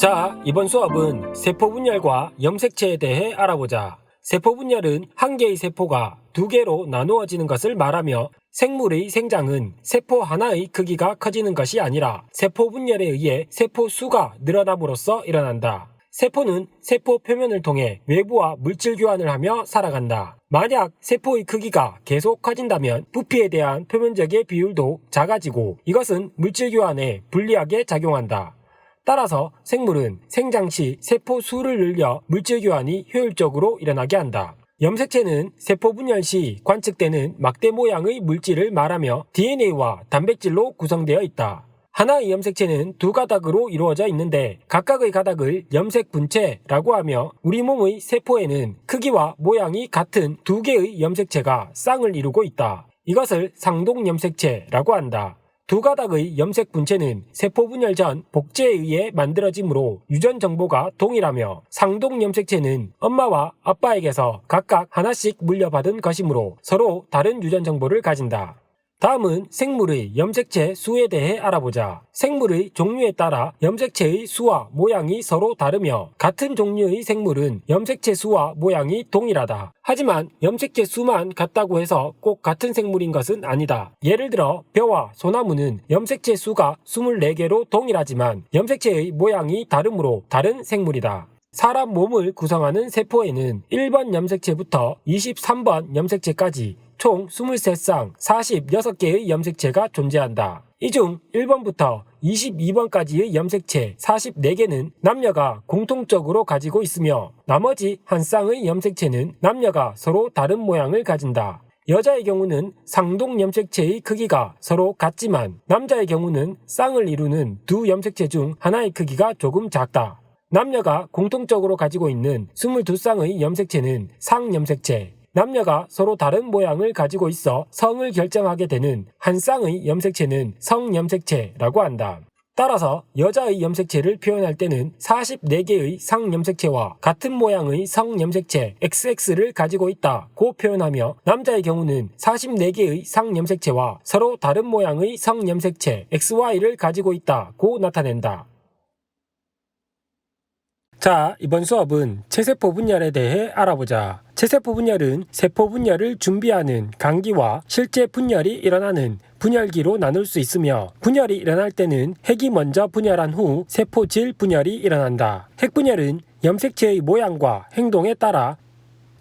자, 이번 수업은 세포분열과 염색체에 대해 알아보자. 세포분열은 한 개의 세포가 두 개로 나누어지는 것을 말하며 생물의 생장은 세포 하나의 크기가 커지는 것이 아니라 세포분열에 의해 세포 수가 늘어남으로써 일어난다. 세포는 세포 표면을 통해 외부와 물질 교환을 하며 살아간다. 만약 세포의 크기가 계속 커진다면 부피에 대한 표면적의 비율도 작아지고 이것은 물질 교환에 불리하게 작용한다. 따라서 생물은 생장 시 세포 수를 늘려 물질 교환이 효율적으로 일어나게 한다. 염색체는 세포 분열 시 관측되는 막대 모양의 물질을 말하며 DNA와 단백질로 구성되어 있다. 하나의 염색체는 두 가닥으로 이루어져 있는데 각각의 가닥을 염색 분체라고 하며 우리 몸의 세포에는 크기와 모양이 같은 두 개의 염색체가 쌍을 이루고 있다. 이것을 상동 염색체라고 한다. 두 가닥의 염색 분체는 세포 분열 전 복제에 의해 만들어지므로 유전 정보가 동일하며 상동 염색체는 엄마와 아빠에게서 각각 하나씩 물려받은 것이므로 서로 다른 유전 정보를 가진다. 다음은 생물의 염색체 수에 대해 알아보자. 생물의 종류에 따라 염색체의 수와 모양이 서로 다르며 같은 종류의 생물은 염색체 수와 모양이 동일하다. 하지만 염색체 수만 같다고 해서 꼭 같은 생물인 것은 아니다. 예를 들어 벼와 소나무는 염색체 수가 24개로 동일하지만 염색체의 모양이 다르므로 다른 생물이다. 사람 몸을 구성하는 세포에는 1번 염색체부터 23번 염색체까지 총 23쌍 46개의 염색체가 존재한다. 이 중 1번부터 22번까지의 염색체 44개는 남녀가 공통적으로 가지고 있으며 나머지 한 쌍의 염색체는 남녀가 서로 다른 모양을 가진다. 여자의 경우는 상동 염색체의 크기가 서로 같지만 남자의 경우는 쌍을 이루는 두 염색체 중 하나의 크기가 조금 작다. 남녀가 공통적으로 가지고 있는 22쌍의 염색체는 상염색체, 남녀가 서로 다른 모양을 가지고 있어 성을 결정하게 되는 한 쌍의 염색체는 성염색체라고 한다. 따라서 여자의 염색체를 표현할 때는 44개의 상염색체와 같은 모양의 성염색체 XX를 가지고 있다고 표현하며 남자의 경우는 44개의 상염색체와 서로 다른 모양의 성염색체 XY를 가지고 있다고 나타낸다. 자, 이번 수업은 체세포 분열에 대해 알아보자. 체세포 분열은 세포 분열을 준비하는 간기와 실제 분열이 일어나는 분열기로 나눌 수 있으며 분열이 일어날 때는 핵이 먼저 분열한 후 세포질 분열이 일어난다. 핵분열은 염색체의 모양과 행동에 따라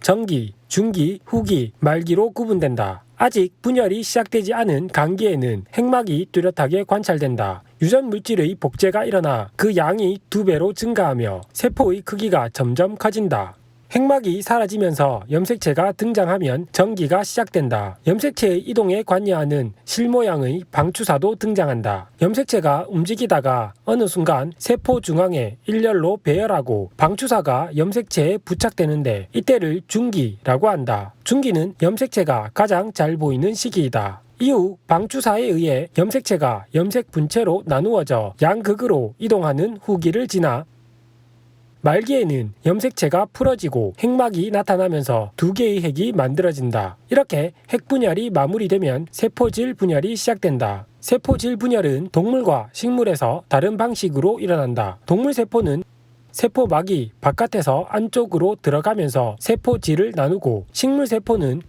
전기, 중기, 후기, 말기로 구분된다. 아직 분열이 시작되지 않은 간기에는 핵막이 뚜렷하게 관찰된다. 유전 물질의 복제가 일어나 그 양이 2배로 증가하며 세포의 크기가 점점 커진다. 핵막이 사라지면서 염색체가 등장하면 전기가 시작된다. 염색체의 이동에 관여하는 실모양의 방추사도 등장한다. 염색체가 움직이다가 어느 순간 세포 중앙에 일렬로 배열하고 방추사가 염색체에 부착되는데 이때를 중기라고 한다. 중기는 염색체가 가장 잘 보이는 시기이다. 이후 방추사에 의해 염색체가 염색 분체로 나누어져 양극으로 이동하는 후기를 지나 말기에는 염색체가 풀어지고 핵막이 나타나면서 두 개의 핵이 만들어진다. 이렇게 핵분열이 마무리되면 세포질 분열이 시작된다. 세포질 분열은 동물과 식물에서 다른 방식으로 일어난다. 동물 세포는 세포막이 바깥에서 안쪽으로 들어가면서 세포질을 나누고 식물 세포는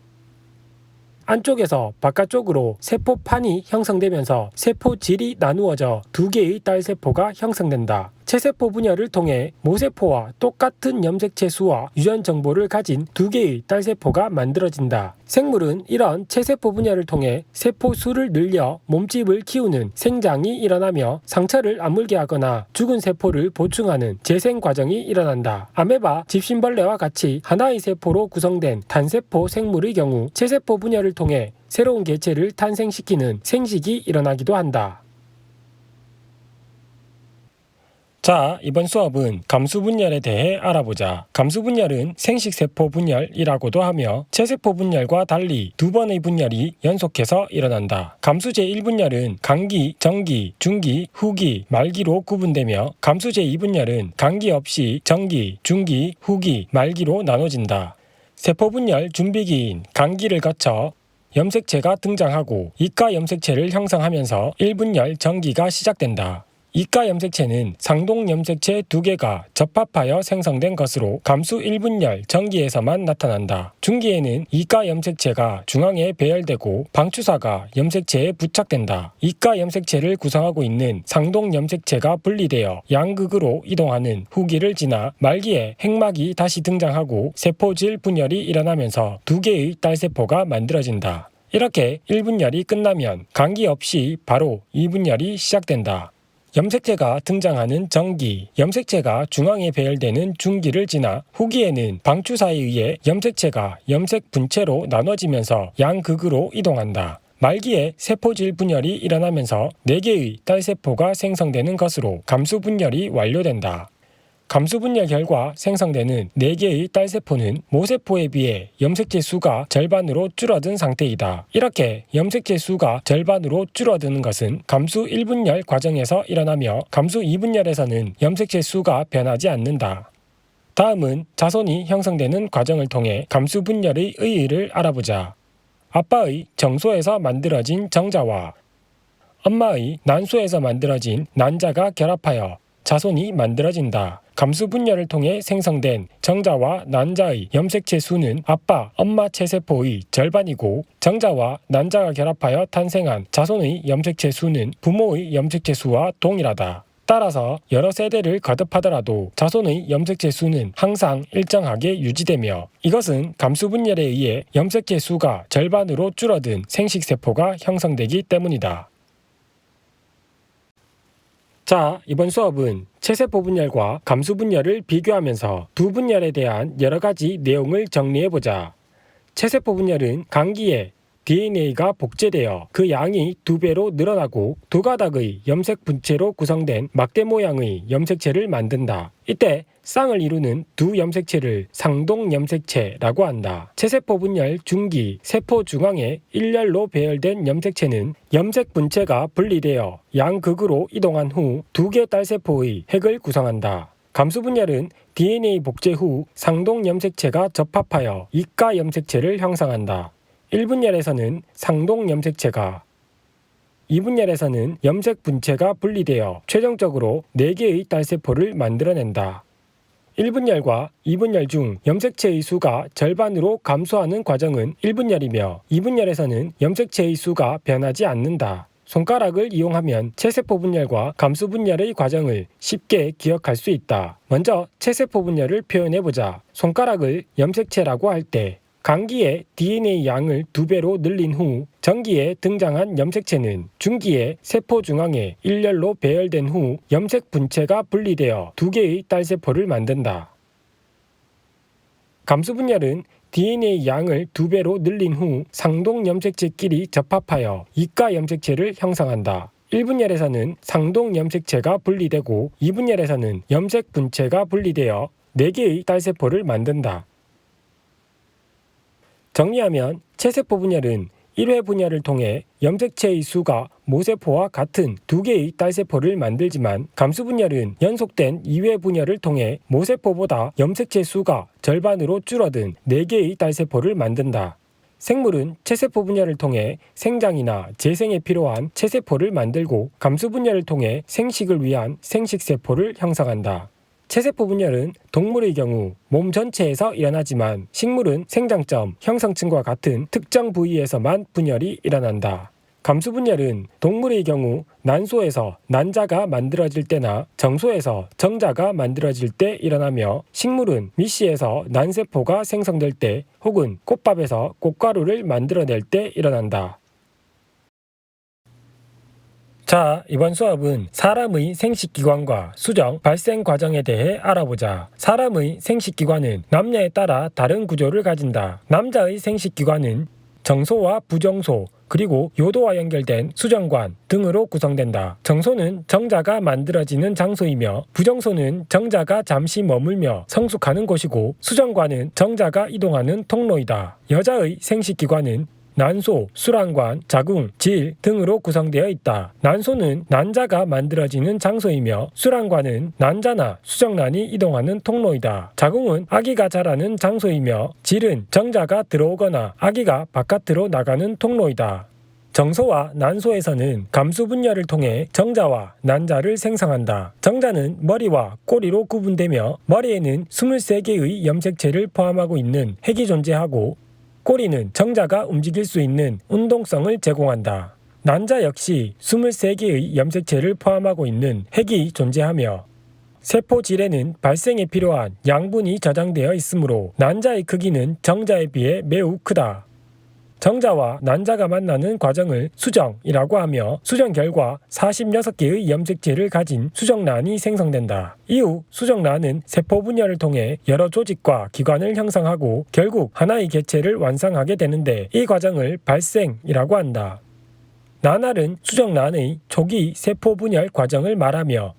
안쪽에서 바깥쪽으로 세포판이 형성되면서 세포질이 나누어져 두 개의 딸세포가 형성된다. 체세포 분열을 통해 모세포와 똑같은 염색체 수와 유전 정보를 가진 두 개의 딸세포가 만들어진다. 생물은 이런 체세포 분열을 통해 세포 수를 늘려 몸집을 키우는 생장이 일어나며 상처를 아물게 하거나 죽은 세포를 보충하는 재생 과정이 일어난다. 아메바, 집신벌레와 같이 하나의 세포로 구성된 단세포 생물의 경우 체세포 분열을 통해 새로운 개체를 탄생시키는 생식이 일어나기도 한다. 자, 이번 수업은 감수분열에 대해 알아보자. 감수분열은 생식세포 분열이라고도 하며 체세포 분열과 달리 두 번의 분열이 연속해서 일어난다. 감수 제1분열은 간기, 전기, 중기, 후기, 말기로 구분되며 감수 제2분열은 간기 없이 전기, 중기, 후기, 말기로 나눠진다. 세포분열 준비기인 간기를 거쳐 염색체가 등장하고 이가 염색체를 형성하면서 1분열 전기가 시작된다. 이가 염색체는 상동 염색체 2개가 접합하여 생성된 것으로 감수 1분열 정기에서만 나타난다. 중기에는 이가 염색체가 중앙에 배열되고 방추사가 염색체에 부착된다. 이가 염색체를 구성하고 있는 상동 염색체가 분리되어 양극으로 이동하는 후기를 지나 말기에 핵막이 다시 등장하고 세포질 분열이 일어나면서 2개의 딸세포가 만들어진다. 이렇게 1분열이 끝나면 간기 없이 바로 2분열이 시작된다. 염색체가 등장하는 정기, 염색체가 중앙에 배열되는 중기를 지나 후기에는 방추사에 의해 염색체가 염색 분체로 나눠지면서 양극으로 이동한다. 말기에 세포질 분열이 일어나면서 4개의 딸세포가 생성되는 것으로 감수분열이 완료된다. 감수분열 결과 생성되는 4개의 딸세포는 모세포에 비해 염색체 수가 절반으로 줄어든 상태이다. 이렇게 염색체 수가 절반으로 줄어드는 것은 감수 1분열 과정에서 일어나며 감수 2분열에서는 염색체 수가 변하지 않는다. 다음은 자손이 형성되는 과정을 통해 감수분열의 의의를 알아보자. 아빠의 정소에서 만들어진 정자와 엄마의 난소에서 만들어진 난자가 결합하여 자손이 만들어진다. 감수분열을 통해 생성된 정자와 난자의 염색체 수는 아빠, 엄마 체세포의 절반이고 정자와 난자가 결합하여 탄생한 자손의 염색체 수는 부모의 염색체 수와 동일하다. 따라서 여러 세대를 거듭하더라도 자손의 염색체 수는 항상 일정하게 유지되며 이것은 감수분열에 의해 염색체 수가 절반으로 줄어든 생식세포가 형성되기 때문이다. 자, 이번 수업은 체세포 분열과 감수 분열을 비교하면서 두 분열에 대한 여러 가지 내용을 정리해보자. 체세포 분열은 간기에 DNA가 복제되어 그 양이 2배로 늘어나고 2가닥의 염색 분체로 구성된 막대 모양의 염색체를 만든다. 이때 쌍을 이루는 두 염색체를 상동 염색체라고 한다. 체세포 분열 중기, 세포 중앙에 일렬로 배열된 염색체는 염색 분체가 분리되어 양극으로 이동한 후 2개 딸세포의 핵을 구성한다. 감수 분열은 DNA 복제 후 상동 염색체가 접합하여 이가 염색체를 형성한다. 1분열에서는 상동 염색체가, 2분열에서는 염색 분체가 분리되어 최종적으로 4개의 딸세포를 만들어낸다. 1분열과 2분열 중 염색체의 수가 절반으로 감소하는 과정은 1분열이며 2분열에서는 염색체의 수가 변하지 않는다. 손가락을 이용하면 체세포 분열과 감수 분열의 과정을 쉽게 기억할 수 있다. 먼저 체세포 분열을 표현해보자. 손가락을 염색체라고 할 때 간기에 DNA 양을 2배로 늘린 후 정기에 등장한 염색체는 중기에 세포 중앙에 일렬로 배열된 후 염색 분체가 분리되어 2개의 딸세포를 만든다. 감수 분열은 DNA 양을 2배로 늘린 후 상동 염색체끼리 접합하여 이가 염색체를 형성한다. 1분열에서는 상동 염색체가 분리되고 2분열에서는 염색 분체가 분리되어 4개의 딸세포를 만든다. 정리하면 체세포 분열은 1회 분열을 통해 염색체의 수가 모세포와 같은 2개의 딸세포를 만들지만 감수 분열은 연속된 2회 분열을 통해 모세포보다 염색체 수가 절반으로 줄어든 4개의 딸세포를 만든다. 생물은 체세포 분열을 통해 생장이나 재생에 필요한 체세포를 만들고 감수 분열을 통해 생식을 위한 생식세포를 형성한다. 체세포 분열은 동물의 경우 몸 전체에서 일어나지만 식물은 생장점, 형성층과 같은 특정 부위에서만 분열이 일어난다. 감수 분열은 동물의 경우 난소에서 난자가 만들어질 때나 정소에서 정자가 만들어질 때 일어나며 식물은 밑씨에서 난세포가 생성될 때 혹은 꽃밥에서 꽃가루를 만들어낼 때 일어난다. 자, 이번 수업은 사람의 생식기관과 수정, 발생 과정에 대해 알아보자. 사람의 생식기관은 남녀에 따라 다른 구조를 가진다. 남자의 생식기관은 정소와 부정소, 그리고 요도와 연결된 수정관 등으로 구성된다. 정소는 정자가 만들어지는 장소이며 부정소는 정자가 잠시 머물며 성숙하는 곳이고 수정관은 정자가 이동하는 통로이다. 여자의 생식기관은 난소, 수란관, 자궁, 질 등으로 구성되어 있다. 난소는 난자가 만들어지는 장소이며 수란관은 난자나 수정란이 이동하는 통로이다. 자궁은 아기가 자라는 장소이며 질은 정자가 들어오거나 아기가 바깥으로 나가는 통로이다. 정소와 난소에서는 감수 분열을 통해 정자와 난자를 생성한다. 정자는 머리와 꼬리로 구분되며 머리에는 23개의 염색체를 포함하고 있는 핵이 존재하고 꼬리는 정자가 움직일 수 있는 운동성을 제공한다. 난자 역시 23개의 염색체를 포함하고 있는 핵이 존재하며 세포질에는 발생에 필요한 양분이 저장되어 있으므로 난자의 크기는 정자에 비해 매우 크다. 정자와 난자가 만나는 과정을 수정이라고 하며 수정 결과 46개의 염색체를 가진 수정란이 생성된다. 이후 수정란은 세포 분열을 통해 여러 조직과 기관을 형성하고 결국 하나의 개체를 완성하게 되는데 이 과정을 발생이라고 한다. 나날은 수정란의 초기 세포 분열 과정을 말하며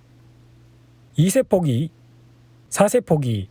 2세포기, 4세포기,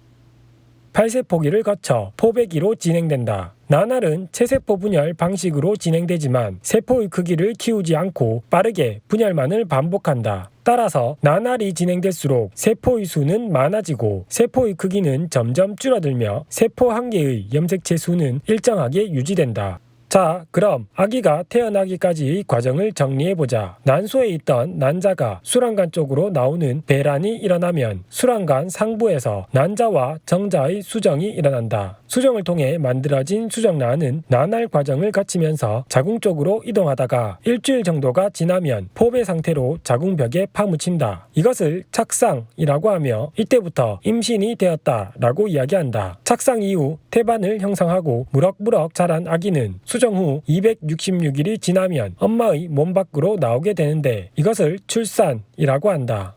8세포기를 거쳐 포배기로 진행된다. 나날은 체세포 분열 방식으로 진행되지만 세포의 크기를 키우지 않고 빠르게 분열만을 반복한다. 따라서 나날이 진행될수록 세포의 수는 많아지고 세포의 크기는 점점 줄어들며 세포 한 개의 염색체 수는 일정하게 유지된다. 자, 그럼 아기가 태어나기까지의 과정을 정리해보자. 난소에 있던 난자가 수란관 쪽으로 나오는 배란이 일어나면 수란관 상부에서 난자와 정자의 수정이 일어난다. 수정을 통해 만들어진 수정란은 나날 과정을 거치면서 자궁 쪽으로 이동하다가 일주일 정도가 지나면 포배 상태로 자궁벽에 파묻힌다. 이것을 착상이라고 하며 이때부터 임신이 되었다라고 이야기한다. 착상 이후 태반을 형성하고 무럭무럭 자란 아기는 수정 후 266일이 지나면 엄마의 몸 밖으로 나오게 되는데 이것을 출산이라고 한다.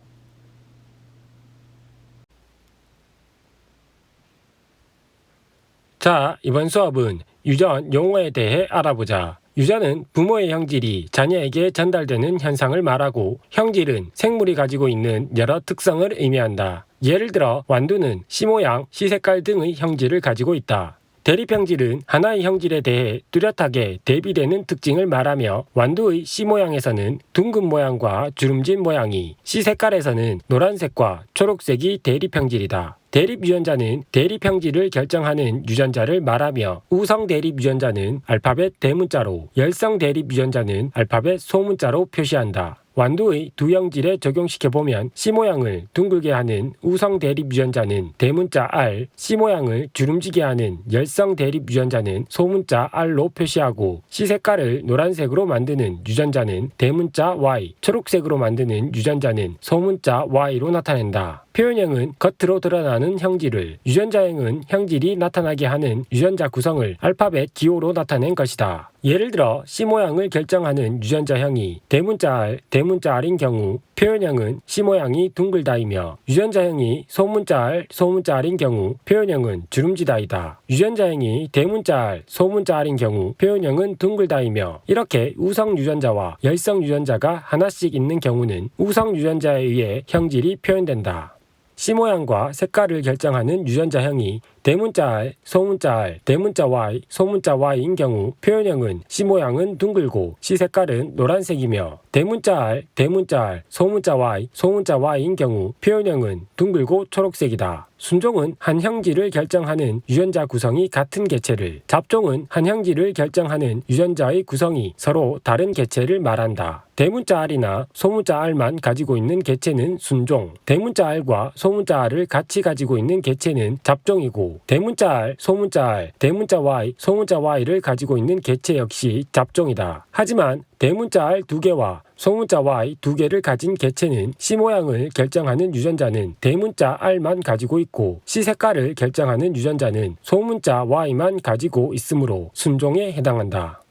자, 이번 수업은 유전 용어에 대해 알아보자. 유전은 부모의 형질이 자녀에게 전달되는 현상을 말하고 형질은 생물이 가지고 있는 여러 특성을 의미한다. 예를 들어 완두는 씨모양, 씨색깔 등의 형질을 가지고 있다. 대립형질은 하나의 형질에 대해 뚜렷하게 대비되는 특징을 말하며 완두의 씨모양에서는 둥근 모양과 주름진 모양이, 씨색깔에서는 노란색과 초록색이 대립형질이다. 대립유전자는 대립형질을 결정하는 유전자를 말하며 우성 대립유전자는 알파벳 대문자로, 열성 대립유전자는 알파벳 소문자로 표시한다. 완두의 두 형질에 적용시켜보면 C모양을 둥글게 하는 우성 대립 유전자는 대문자 R, C모양을 주름지게 하는 열성 대립 유전자는 소문자 R로 표시하고 C색깔을 노란색으로 만드는 유전자는 대문자 Y, 초록색으로 만드는 유전자는 소문자 Y로 나타낸다. 표현형은 겉으로 드러나는 형질을, 유전자형은 형질이 나타나게 하는 유전자 구성을 알파벳 기호로 나타낸 것이다. 예를 들어 C모양을 결정하는 유전자형이 대문자 R, 대문자 R인 경우 표현형은 C모양이 둥글다이며 유전자형이 소문자 R, 소문자 R인 경우 표현형은 주름지다이다. 유전자형이 대문자 R, 소문자 R인 경우 표현형은 둥글다이며 이렇게 우성 유전자와 열성 유전자가 하나씩 있는 경우는 우성 유전자에 의해 형질이 표현된다. C모양과 색깔을 결정하는 유전자형이 대문자 R, 소문자 R, 대문자 Y, 소문자 Y인 경우 표현형은 C모양은 둥글고 C색깔은 노란색이며 대문자 R, 대문자 R, 소문자 Y, 소문자 Y인 경우 표현형은 둥글고 초록색이다. 순종은 한 형질을 결정하는 유전자 구성이 같은 개체를, 잡종은 한 형질을 결정하는 유전자의 구성이 서로 다른 개체를 말한다. 대문자 R이나 소문자 R만 가지고 있는 개체는 순종, 대문자 R과 소문자 R을 같이 가지고 있는 개체는 잡종이고 대문자 R, 소문자 R, 대문자 Y, 소문자 Y를 가지고 있는 개체 역시 잡종이다. 하지만 대문자 R 2개와 소문자 Y 2개를 가진 개체는 C모양을 결정하는 유전자는 대문자 R만 가지고 있고 C색깔을 결정하는 유전자는 소문자 Y만 가지고 있으므로 순종에 해당한다.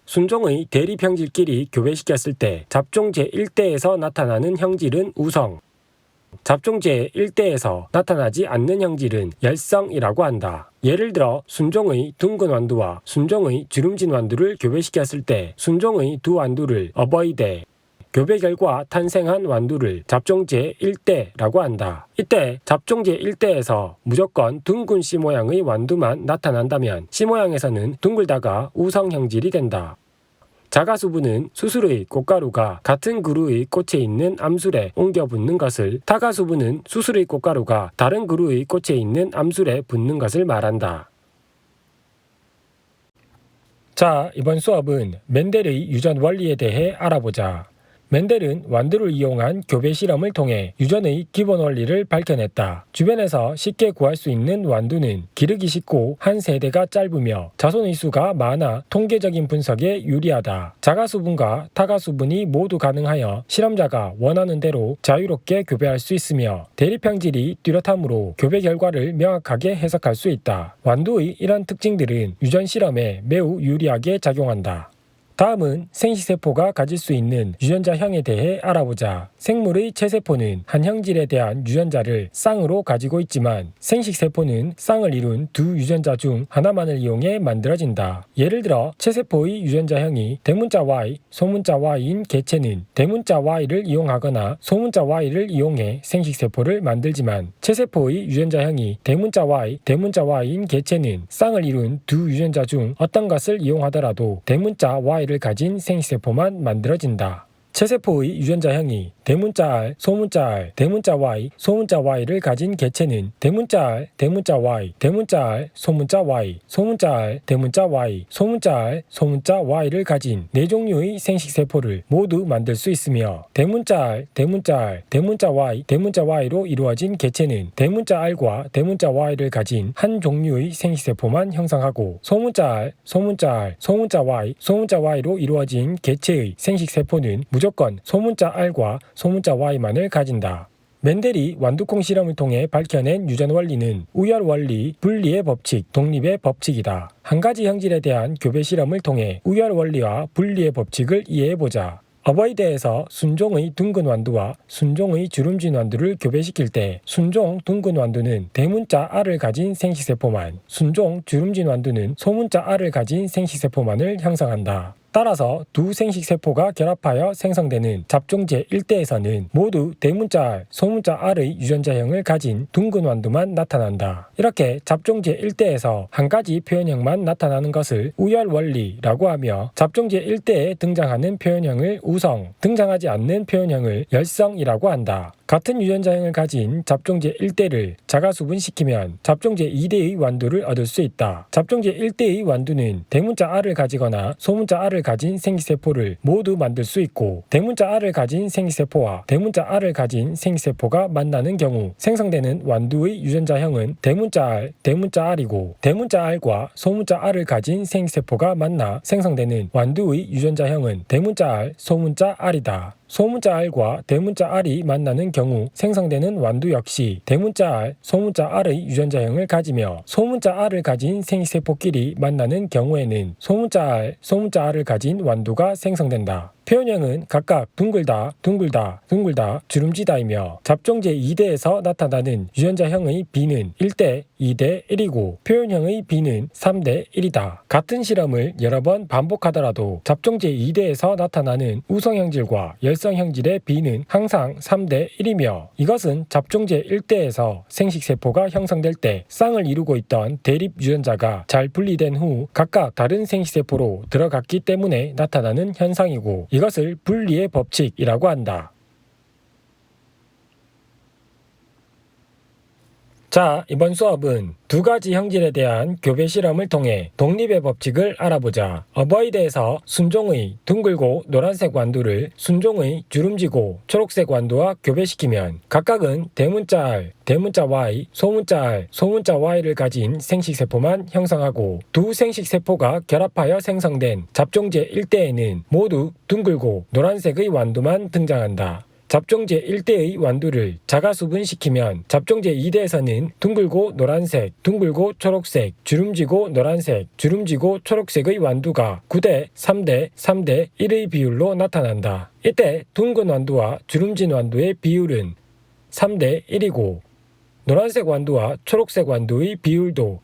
순종의 대립형질끼리 교배시켰을 때 잡종 제1대에서 나타나는 형질은 우성, 잡종 제1대에서 나타나지 않는 형질은 열성이라고 한다. 예를 들어 순종의 둥근 완두와 순종의 주름진 완두를 교배시켰을 때 순종의 두 완두를 어버이대, 교배 결과 탄생한 완두를 잡종 제1대라고 한다. 이때 잡종 제1대에서 무조건 둥근 C모양의 완두만 나타난다면 C모양에서는 둥글다가 우성 형질이 된다. 자가수분은 수술의 꽃가루가 같은 그루의 꽃에 있는 암술에 옮겨 붙는 것을, 타가수분은 수술의 꽃가루가 다른 그루의 꽃에 있는 암술에 붙는 것을 말한다. 자, 이번 수업은 멘델의 유전 원리에 대해 알아보자. 멘델은 완두를 이용한 교배 실험을 통해 유전의 기본 원리를 밝혀냈다. 주변에서 쉽게 구할 수 있는 완두는 기르기 쉽고 한 세대가 짧으며 자손의 수가 많아 통계적인 분석에 유리하다. 자가수분과 타가수분이 모두 가능하여 실험자가 원하는 대로 자유롭게 교배할 수 있으며 대립형질이 뚜렷하므로 교배 결과를 명확하게 해석할 수 있다. 완두의 이런 특징들은 유전 실험에 매우 유리하게 작용한다. 다음은 생식세포가 가질 수 있는 유전자형에 대해 알아보자. 생물의 체세포는 한 형질에 대한 유전자를 쌍으로 가지고 있지만 생식세포는 쌍을 이룬 두 유전자 중 하나만을 이용해 만들어진다. 예를 들어 체세포의 유전자형이 대문자 Y, 소문자 Y인 개체는 대문자 Y를 이용하거나 소문자 Y를 이용해 생식세포를 만들지만 체세포의 유전자형이 대문자 Y, 대문자 Y인 개체는 쌍을 이룬 두 유전자 중 어떤 것을 이용하더라도 대문자 Y를 가진 생식세포만 만들어진다. 체세포의 유전자형이 대문자 R, 소문자 R, 대문자 Y, 소문자 Y를 가진 개체는 대문자 R, 대문자 Y, 대문자 R, 소문자 Y, 소문자 R, 대문자 Y, 소문자 R, 소문자 Y를 가진 네 종류의 생식세포를 모두 만들 수 있으며 대문자 R, 대문자 R, 대문자 Y, 대문자 Y로 이루어진 개체는 대문자 R과 대문자 Y를 가진 한 종류의 생식세포만 형성하고 소문자 R, 소문자 R, 소문자 Y, 소문자 Y로 이루어진 개체의 생식세포는 무조건 소문자 R과 소문자 Y만을 가진다. 멘델이 완두콩 실험을 통해 밝혀낸 유전 원리는 우열 원리, 분리의 법칙, 독립의 법칙이다. 한 가지 형질에 대한 교배 실험을 통해 우열 원리와 분리의 법칙을 이해해보자. 어버이대에서 순종의 둥근 완두와 순종의 주름진 완두를 교배시킬 때 순종 둥근 완두는 대문자 R을 가진 생식세포만, 순종 주름진 완두는 소문자 R을 가진 생식세포만을 형성한다. 따라서 두 생식세포가 결합하여 생성되는 잡종제 1대에서는 모두 대문자 R, 소문자 R의 유전자형을 가진 둥근 완두만 나타난다. 이렇게 잡종제 1대에서 한 가지 표현형만 나타나는 것을 우열 원리라고 하며 잡종제 1대에 등장하는 표현형을 우성, 등장하지 않는 표현형을 열성이라고 한다. 같은 유전자형을 가진 잡종제 1대를 자가수분시키면 잡종제 2대의 완두를 얻을 수 있다. 잡종제 1대의 완두는 대문자 R을 가지거나 소문자 R을 가진 생식세포를 모두 만들 수 있고 대문자 R을 가진 생식세포와 대문자 R을 가진 생식세포가 만나는 경우 생성되는 완두의 유전자형은 대문자 R, 대문자 R이고 대문자 R과 소문자 R을 가진 생식세포가 만나 생성되는 완두의 유전자형은 대문자 R, 소문자 R이다. 소문자 R과 대문자 R이 만나는 경우 생성되는 완두 역시 대문자 R, 소문자 R의 유전자형을 가지며 소문자 R을 가진 생식세포끼리 만나는 경우에는 소문자 R, 소문자 R을 가진 완두가 생성된다. 표현형은 각각 둥글다, 둥글다, 둥글다, 주름지다이며 잡종제 2대에서 나타나는 유전자형의 B는 1대, 2대 1이고 표현형의 B는 3대 1이다. 같은 실험을 여러 번 반복하더라도 잡종제 2대에서 나타나는 우성형질과 열성형질의 B는 항상 3대 1이며 이것은 잡종제 1대에서 생식세포가 형성될 때 쌍을 이루고 있던 대립 유전자가 잘 분리된 후 각각 다른 생식세포로 들어갔기 때문에 나타나는 현상이고 이것을 분리의 법칙이라고 한다. 자, 이번 수업은 두 가지 형질에 대한 교배 실험을 통해 독립의 법칙을 알아보자. 어버이대에서 순종의 둥글고 노란색 완두를 순종의 주름지고 초록색 완두와 교배시키면 각각은 대문자 R, 대문자 Y, 소문자 R, 소문자 Y를 가진 생식세포만 형성하고 두 생식세포가 결합하여 생성된 잡종제 1대에는 모두 둥글고 노란색의 완두만 등장한다. 잡종제 1대의 완두를 자가수분시키면 잡종제 2대에서는 둥글고 노란색, 둥글고 초록색, 주름지고 노란색, 주름지고 초록색의 완두가 9대, 3대, 3대 1의 비율로 나타난다. 이때 둥근 완두와 주름진 완두의 비율은 3대 1이고 노란색 완두와 초록색 완두의 비율도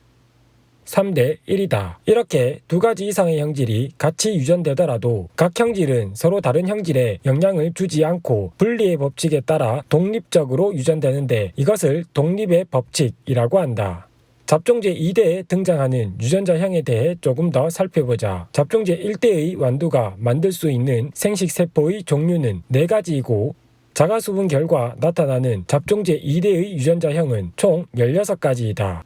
3대 1이다. 이렇게 두 가지 이상의 형질이 같이 유전되더라도 각 형질은 서로 다른 형질에 영향을 주지 않고 분리의 법칙에 따라 독립적으로 유전되는데 이것을 독립의 법칙이라고 한다. 잡종제 2대에 등장하는 유전자형에 대해 조금 더 살펴보자. 잡종제 1대의 완두가 만들 수 있는 생식세포의 종류는 4가지이고 자가수분 결과 나타나는 잡종제 2대의 유전자형은 총 16가지이다.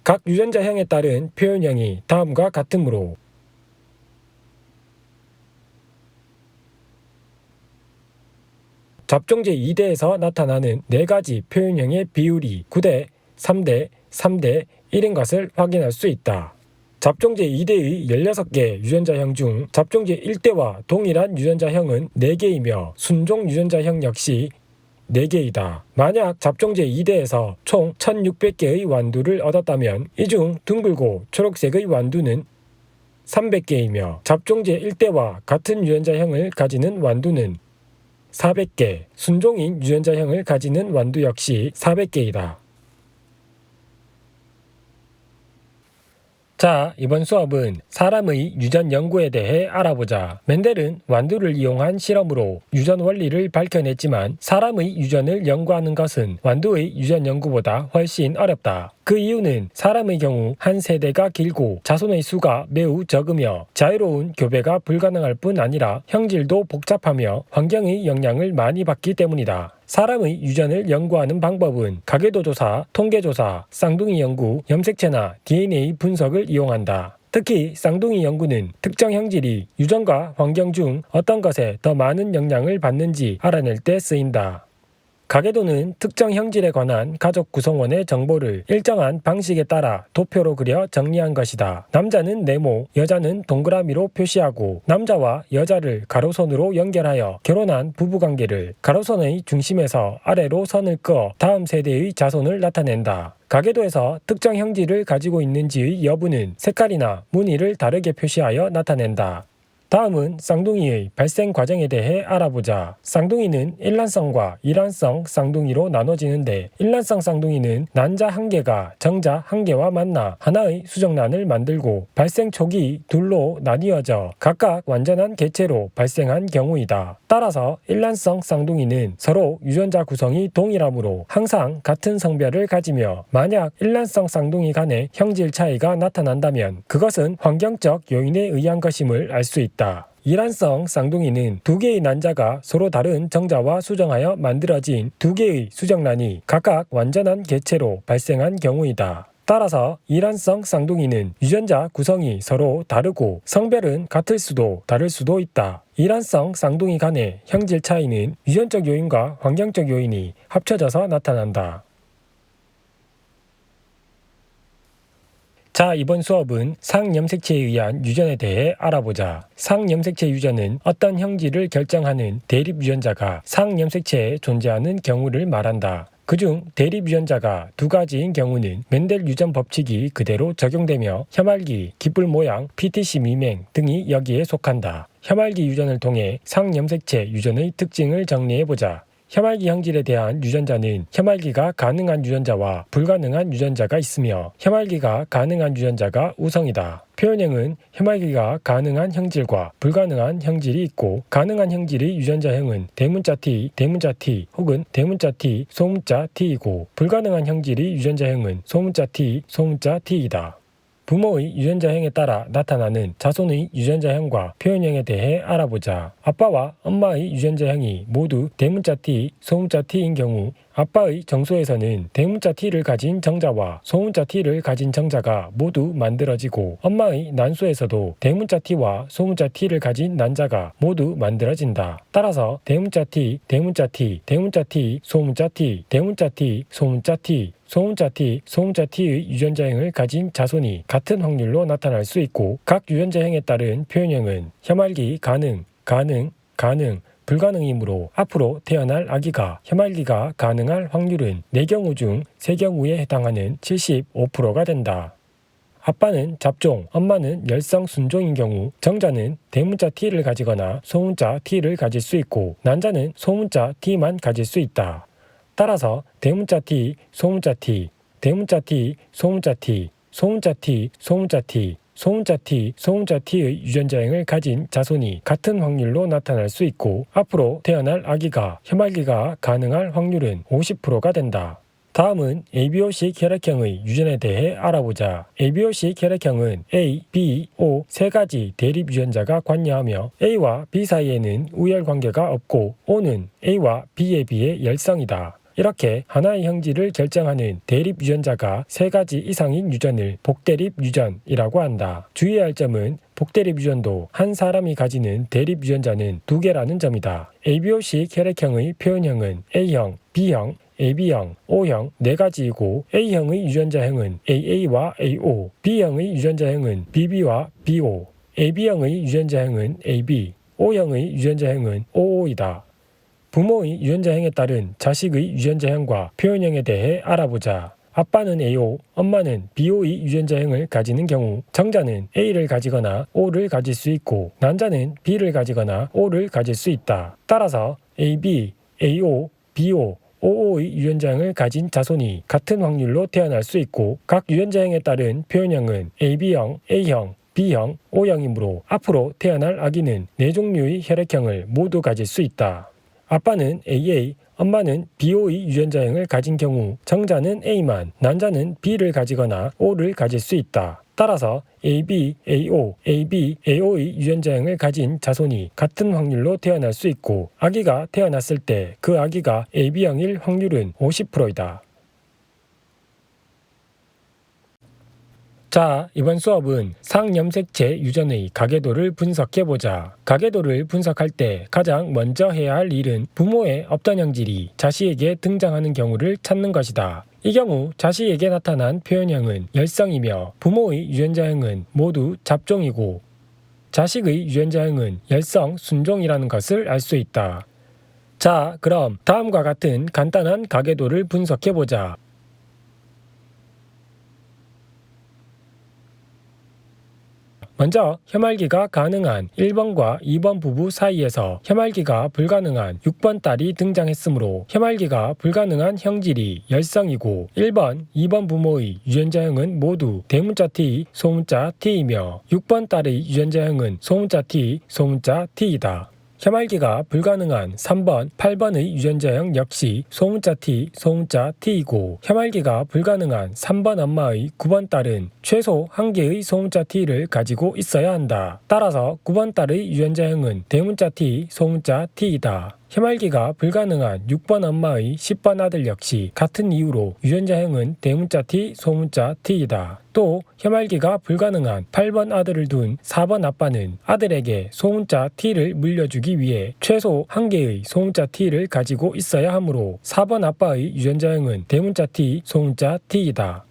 각 유전자형에 따른 표현형이 다음과 같으므로 잡종제 2대에서 나타나는 4가지 표현형의 비율이 9대, 3대, 3대 1인 것을 확인할 수 있다. 잡종제 2대의 16개 유전자형 중 잡종제 1대와 동일한 유전자형은 4개이며 순종 유전자형 역시 4개이다. 만약 잡종제 2대에서 총 1600개의 완두를 얻었다면 이 중 둥글고 초록색의 완두는 300개이며 잡종제 1대와 같은 유전자형을 가지는 완두는 400개, 순종인 유전자형을 가지는 완두 역시 400개이다. 자, 이번 수업은 사람의 유전 연구에 대해 알아보자. 멘델은 완두를 이용한 실험으로 유전 원리를 밝혀냈지만 사람의 유전을 연구하는 것은 완두의 유전 연구보다 훨씬 어렵다. 그 이유는 사람의 경우 한 세대가 길고 자손의 수가 매우 적으며 자유로운 교배가 불가능할 뿐 아니라 형질도 복잡하며 환경의 영향을 많이 받기 때문이다. 사람의 유전을 연구하는 방법은 가계도 조사, 통계 조사, 쌍둥이 연구, 염색체나 DNA 분석을 이용한다. 특히 쌍둥이 연구는 특정 형질이 유전과 환경 중 어떤 것에 더 많은 영향을 받는지 알아낼 때 쓰인다. 가계도는 특정 형질에 관한 가족 구성원의 정보를 일정한 방식에 따라 도표로 그려 정리한 것이다. 남자는 네모, 여자는 동그라미로 표시하고 남자와 여자를 가로선으로 연결하여 결혼한 부부관계를 가로선의 중심에서 아래로 선을 그어 다음 세대의 자손을 나타낸다. 가계도에서 특정 형질을 가지고 있는지의 여부는 색깔이나 무늬를 다르게 표시하여 나타낸다. 다음은 쌍둥이의 발생 과정에 대해 알아보자. 쌍둥이는 일란성과 이란성 쌍둥이로 나눠지는데 일란성 쌍둥이는 난자 한 개가 정자 한 개와 만나 하나의 수정란을 만들고 발생 초기 둘로 나뉘어져 각각 완전한 개체로 발생한 경우이다. 따라서 일란성 쌍둥이는 서로 유전자 구성이 동일하므로 항상 같은 성별을 가지며 만약 일란성 쌍둥이 간의 형질 차이가 나타난다면 그것은 환경적 요인에 의한 것임을 알 수 있다. 이란성 쌍둥이는 2개의 난자가 서로 다른 정자와 수정하여 만들어진 2개의 수정란이 각각 완전한 개체로 발생한 경우이다. 따라서 이란성 쌍둥이는 유전자 구성이 서로 다르고 성별은 같을 수도 다를 수도 있다. 이란성 쌍둥이 간의 형질 차이는 유전적 요인과 환경적 요인이 합쳐져서 나타난다. 자, 이번 수업은 상염색체에 의한 유전에 대해 알아보자. 상염색체 유전은 어떤 형질을 결정하는 대립 유전자가 상염색체에 존재하는 경우를 말한다. 그중 대립 유전자가 2가지인 경우는 멘델 유전 법칙이 그대로 적용되며 혐알기, 깃불 모양, PTC 미행 등이 여기에 속한다. 혐알기 유전을 통해 상염색체 유전의 특징을 정리해보자. 혐알기 형질에 대한 유전자는 혐알기가 가능한 유전자와 불가능한 유전자가 있으며 혐알기가 가능한 유전자가 우성이다. 표현형은 혐알기가 가능한 형질과 불가능한 형질이 있고 가능한 형질의 유전자형은 대문자 T, 대문자 T 혹은 대문자 T, 소문자 T이고 불가능한 형질의 유전자형은 소문자 T, 소문자 T이다. 부모의 유전자형에 따라 나타나는 자손의 유전자형과 표현형에 대해 알아보자. 아빠와 엄마의 유전자형이 모두 대문자 T, 소문자 T인 경우 아빠의 정소에서는 대문자 T를 가진 정자와 소문자 T를 가진 정자가 모두 만들어지고 엄마의 난소에서도 대문자 T와 소문자 T를 가진 난자가 모두 만들어진다. 따라서 대문자 T, 대문자 T, 대문자 T, 소문자 T, 대문자 T, 소문자 T, 소문자 T, 소문자 T의 유전자형을 가진 자손이 같은 확률로 나타날 수 있고 각 유전자형에 따른 표현형은 혐알기 가능, 가능, 가능, 불가능이므로 앞으로 태어날 아기가 혐알기가 가능할 확률은 4경우 중 3경우에 해당하는 75%가 된다. 아빠는 잡종, 엄마는 열성 순종인 경우 정자는 대문자 T를 가지거나 소문자 T를 가질 수 있고 난자는 소문자 T만 가질 수 있다. 따라서 대문자 T, 소문자 T, 대문자 T, 소문자 T, 소문자 T, 소문자 T, 소문자 T, 소문자 T의 유전자형을 가진 자손이 같은 확률로 나타날 수 있고 앞으로 태어날 아기가 혐알기가 가능할 확률은 50%가 된다. 다음은 ABO식 혈액형의 유전에 대해 알아보자. ABO식 혈액형은 A, B, O 3가지 대립 유전자가 관여하며 A와 B 사이에는 우열 관계가 없고 O는 A와 B에 비해 열성이다. 이렇게 하나의 형질을 결정하는 대립 유전자가 3가지 이상인 유전을 복대립 유전이라고 한다. 주의해야 할 점은 복대립 유전도 한 사람이 가지는 대립 유전자는 2개라는 점이다. ABO식 혈액형의 표현형은 A형, B형, AB형, O형 4가지이고 A형의 유전자형은 AA와 AO, B형의 유전자형은 BB와 BO, AB형의 유전자형은 AB, O형의 유전자형은 OO이다. 부모의 유전자형에 따른 자식의 유전자형과 표현형에 대해 알아보자. 아빠는 AO, 엄마는 BO의 유전자형을 가지는 경우 정자는 A를 가지거나 O를 가질 수 있고 난자는 B를 가지거나 O를 가질 수 있다. 따라서 AB, AO, BO, OO의 유전자형을 가진 자손이 같은 확률로 태어날 수 있고 각 유전자형에 따른 표현형은 AB형, A형, B형, O형이므로 앞으로 태어날 아기는 4종류의 혈액형을 모두 가질 수 있다. 아빠는 AA, 엄마는 BO의 유전자형을 가진 경우 정자는 A만, 난자는 B를 가지거나 O를 가질 수 있다. 따라서 AB, AO, AB, AO의 유전자형을 가진 자손이 같은 확률로 태어날 수 있고 아기가 태어났을 때 그 아기가 AB형일 확률은 50%이다. 자, 이번 수업은 상염색체 유전의 가계도를 분석해보자. 가계도를 분석할 때 가장 먼저 해야 할 일은 부모의 어떤 형질이 자식에게 등장하는 경우를 찾는 것이다. 이 경우 자식에게 나타난 표현형은 열성이며 부모의 유전자형은 모두 잡종이고 자식의 유전자형은 열성 순종이라는 것을 알 수 있다. 자, 그럼 다음과 같은 간단한 가계도를 분석해보자. 먼저 혐알기가 가능한 1번과 2번 부부 사이에서 혐알기가 불가능한 6번 딸이 등장했으므로 혐알기가 불가능한 형질이 열성이고 1번, 2번 부모의 유전자형은 모두 대문자 T, 소문자 T이며 6번 딸의 유전자형은 소문자 T, 소문자 T이다. 혐알기가 불가능한 3번, 8번의 유전자형 역시 소문자 T, 소문자 T이고 혐알기가 불가능한 3번 엄마의 9번 딸은 최소 1개의 소문자 T를 가지고 있어야 한다. 따라서 9번 딸의 유전자형은 대문자 T, 소문자 T이다. 혐알기가 불가능한 6번 엄마의 10번 아들 역시 같은 이유로 유전자형은 대문자 T, 소문자 T이다. 또 혐알기가 불가능한 8번 아들을 둔 4번 아빠는 아들에게 소문자 T를 물려주기 위해 최소 1개의 소문자 T를 가지고 있어야 하므로 4번 아빠의 유전자형은 대문자 T, 소문자 T이다.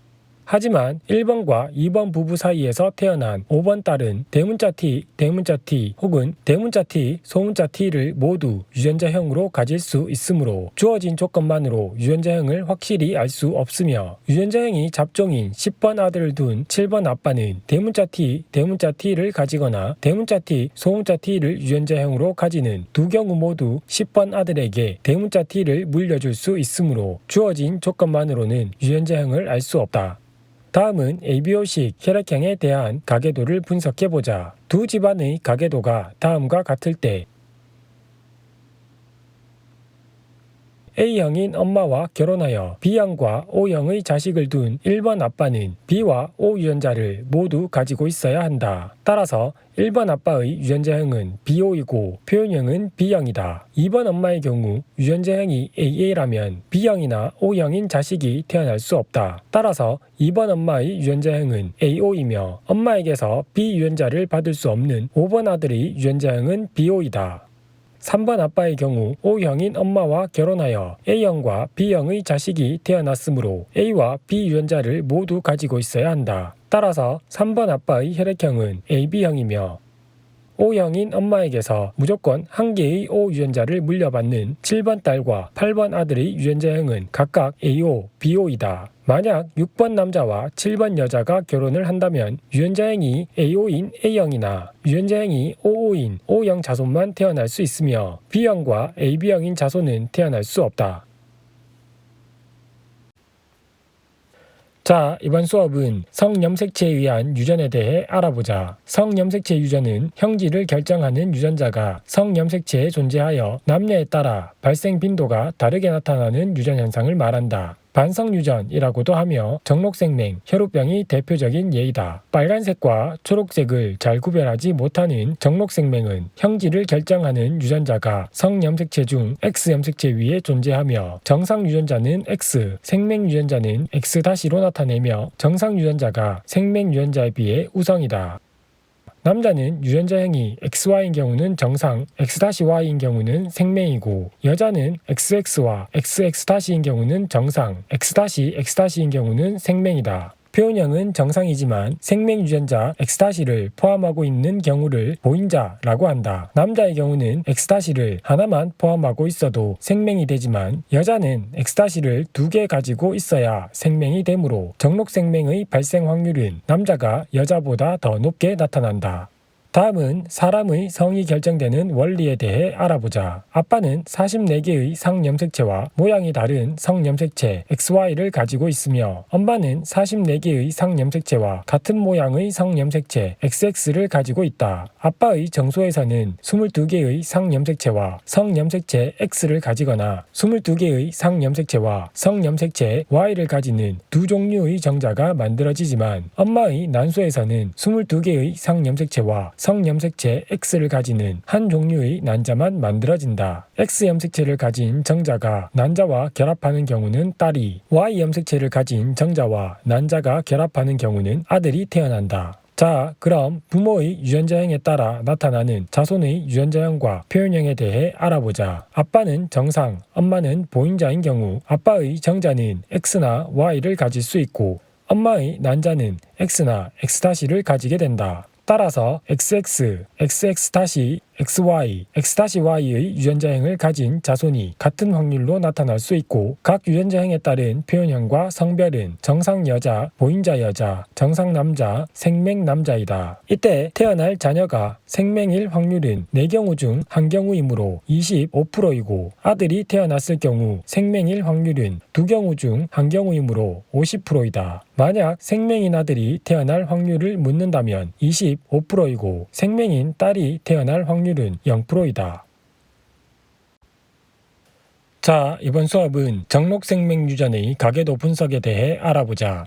하지만 1번과 2번 부부 사이에서 태어난 5번 딸은 대문자 T, 대문자 T 혹은 대문자 T, 소문자 T를 모두 유전자형으로 가질 수 있으므로 주어진 조건만으로 유전자형을 확실히 알 수 없으며 유전자형이 잡종인 10번 아들을 둔 7번 아빠는 대문자 T, 대문자 T를 가지거나 대문자 T, 소문자 T를 유전자형으로 가지는 두 경우 모두 10번 아들에게 대문자 T를 물려줄 수 있으므로 주어진 조건만으로는 유전자형을 알 수 없다. 다음은 ABO식 혈액형에 대한 가계도를 분석해보자. 두 집안의 가계도가 다음과 같을 때 A형인 엄마와 결혼하여 B형과 O형의 자식을 둔 1번 아빠는 B와 O 유전자를 모두 가지고 있어야 한다. 따라서 1번 아빠의 유전자형은 BO이고 표현형은 B형이다. 2번 엄마의 경우 유전자형이 AA라면 B형이나 O형인 자식이 태어날 수 없다. 따라서 2번 엄마의 유전자형은 AO이며 엄마에게서 B 유전자를 받을 수 없는 5번 아들의 유전자형은 BO이다. 3번 아빠의 경우 O형인 엄마와 결혼하여 A형과 B형의 자식이 태어났으므로 A와 B 유전자를 모두 가지고 있어야 한다. 따라서 3번 아빠의 혈액형은 AB형이며 O형인 엄마에게서 무조건 1개의 O 유전자를 물려받는 7번 딸과 8번 아들의 유전자형은 각각 AO, BO이다. 만약 6번 남자와 7번 여자가 결혼을 한다면 유전자형이 AO인 A형이나 유전자형이 OO인 O형 자손만 태어날 수 있으며 B형과 AB형인 자손은 태어날 수 없다. 자, 이번 수업은 성염색체에 의한 유전에 대해 알아보자. 성염색체 유전은 형질을 결정하는 유전자가 성염색체에 존재하여 남녀에 따라 발생 빈도가 다르게 나타나는 유전 현상을 말한다. 반성유전이라고도 하며 정록생명, 혈우병이 대표적인 예이다. 빨간색과 초록색을 잘 구별하지 못하는 정록생명은 형질을 결정하는 유전자가 성염색체 중 X염색체 위에 존재하며 정상유전자는 X, 생명유전자는 X-로 나타내며 정상유전자가 생명유전자에 비해 우성이다. 남자는 유전자형이 XY인 경우는 정상, X-Y인 경우는 생명이고 여자는 XX와 XX-인 경우는 정상, X-X-인 경우는 생명이다. 표현형은 정상이지만 생명 유전자 X-를 포함하고 있는 경우를 보인자라고 한다. 남자의 경우는 X-를 하나만 포함하고 있어도 생명이 되지만 여자는 X-를 2개 가지고 있어야 생명이 되므로 정록생명의 발생 확률은 남자가 여자보다 더 높게 나타난다. 다음은 사람의 성이 결정되는 원리에 대해 알아보자. 아빠는 44개의 상염색체와 모양이 다른 성염색체 XY를 가지고 있으며 엄마는 44개의 상염색체와 같은 모양의 성염색체 XX를 가지고 있다. 아빠의 정소에서는 22개의 상염색체와 성염색체 X를 가지거나 22개의 상염색체와 성염색체 Y를 가지는 두 종류의 정자가 만들어지지만 엄마의 난소에서는 22개의 상염색체와 성염색체 X를 가지는 한 종류의 난자만 만들어진다. X염색체를 가진 정자가 난자와 결합하는 경우는 딸이, Y염색체를 가진 정자와 난자가 결합하는 경우는 아들이 태어난다. 자, 그럼 부모의 유전자형에 따라 나타나는 자손의 유전자형과 표현형에 대해 알아보자. 아빠는 정상, 엄마는 보인자인 경우 아빠의 정자는 X나 Y를 가질 수 있고 엄마의 난자는 X나 X-를 가지게 된다. 따라서 XX, XX-, XY, X-Y의 유전자형을 가진 자손이 같은 확률로 나타날 수 있고 각 유전자형에 따른 표현형과 성별은 정상 여자, 보인자 여자, 정상 남자, 생명 남자이다. 이때 태어날 자녀가 생명일 확률은 4경우 중 1경우이므로 25%이고 아들이 태어났을 경우 생명일 확률은 2경우 중 1경우이므로 50%이다. 만약 생명인 아들이 태어날 확률을 묻는다면 25%이고 생명인 딸이 태어날 확률은 0%이다. 자, 이번 수업은 정록생명 유전의 가계도 분석에 대해 알아보자.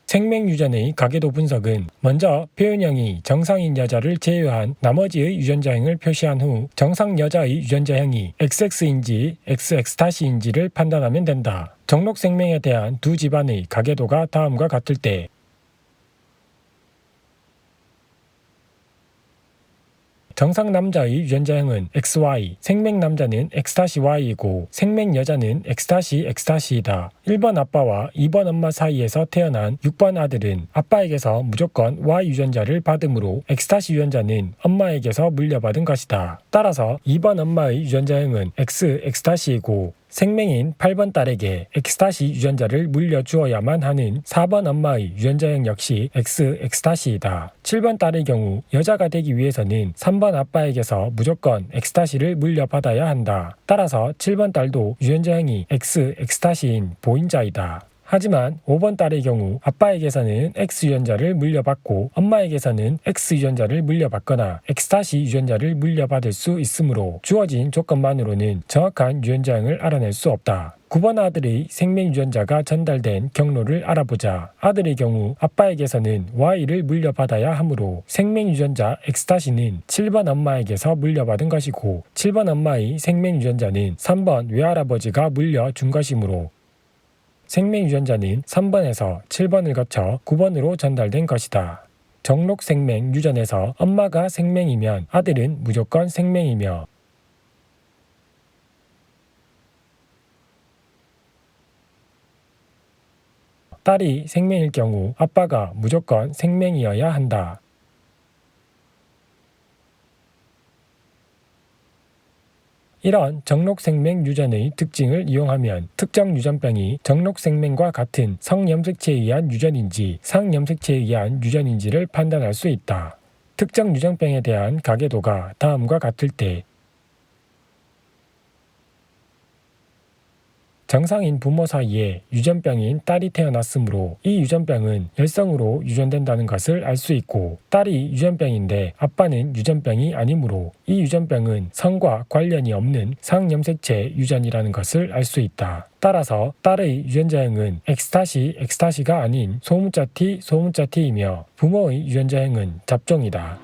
생명유전의 가계도 분석은 먼저 표현형이 정상인 여자를 제외한 나머지의 유전자형을 표시한 후 정상 여자의 유전자형이 XX인지 XX-인지를 판단하면 된다. 정록생명에 대한 두 집안의 가계도가 다음과 같을 때 정상 남자의 유전자형은 XY, 생명 남자는 X-Y이고 생명 여자는 X-X-이다. 1번 아빠와 2번 엄마 사이에서 태어난 6번 아들은 아빠에게서 무조건 Y 유전자를 받으므로 X-유전자는 엄마에게서 물려받은 것이다. 따라서 2번 엄마의 유전자형은 XX-이고 생명인 8번 딸에게 X-유전자를 물려주어야만 하는 4번 엄마의 유전자형 역시 XX-이다. 7번 딸의 경우 여자가 되기 위해서는 3번 아빠에게서 무조건 X-를 물려받아야 한다. 따라서 7번 딸도 유전자형이 XX-인 보인자이다. 하지만 5번 딸의 경우 아빠에게서는 X유전자를 물려받고 엄마에게서는 X유전자를 물려받거나 X-유전자를 물려받을 수 있으므로 주어진 조건만으로는 정확한 유전자형을 알아낼 수 없다. 9번 아들의 생명유전자가 전달된 경로를 알아보자. 아들의 경우 아빠에게서는 Y를 물려받아야 하므로 생명유전자 X-는 7번 엄마에게서 물려받은 것이고 7번 엄마의 생명유전자는 3번 외할아버지가 물려준 것이므로 생명유전자는 3번에서 7번을 거쳐 9번으로 전달된 것이다. 정록생명 유전에서 엄마가 생명이면 아들은 무조건 생명이며 딸이 생명일 경우 아빠가 무조건 생명이어야 한다. 이런 정록생명 유전의 특징을 이용하면 특정 유전병이 정록생명과 같은 성염색체에 의한 유전인지 상염색체에 의한 유전인지를 판단할 수 있다. 특정 유전병에 대한 가계도가 다음과 같을 때 정상인 부모 사이에 유전병인 딸이 태어났으므로 이 유전병은 열성으로 유전된다는 것을 알 수 있고, 딸이 유전병인데 아빠는 유전병이 아니므로 이 유전병은 성과 관련이 없는 성염색체 유전이라는 것을 알 수 있다. 따라서 딸의 유전자형은 엑스타시가 아닌 소문자 T이며 부모의 유전자형은 잡종이다.